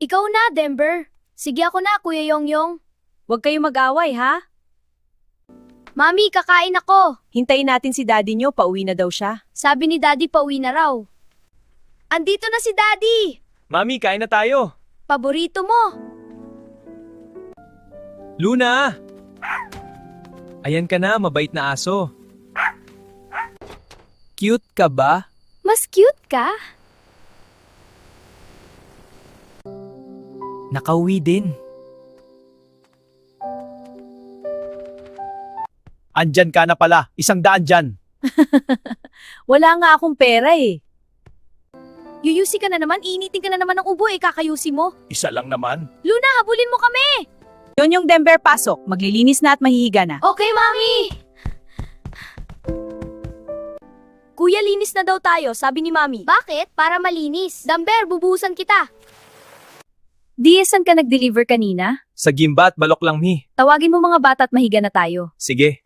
Ikaw na, Denver. Sige ako na, Kuya Yongyong. Huwag kayong mag-away, ha? Mami, kakain ako. Hintayin natin si daddy nyo, pauwi na daw siya. Sabi ni Daddy pauwi na raw. Andito na si Daddy. Mami, kain na tayo. Paborito mo. Luna! Ayan ka na, mabait na aso. Cute ka ba? Mas cute ka. Nakauwi din. Andyan ka na pala, 100 dyan. Wala nga akong pera eh. Yuyusi ka na naman, initin ka na naman ng ubo kakayusi mo. Isa lang naman. Luna, habulin mo kami. Yun yung Denver, pasok. Maglilinis na at mahihiga na. Okay, Mami. Kuya, linis na daw tayo, sabi ni Mami. Bakit? Para malinis. Damber, bubuhusan kita. Di, saan ka nag-deliver kanina? Sa Gimba at Balok lang, Mi. Tawagin mo mga bata at mahiga na tayo. Sige.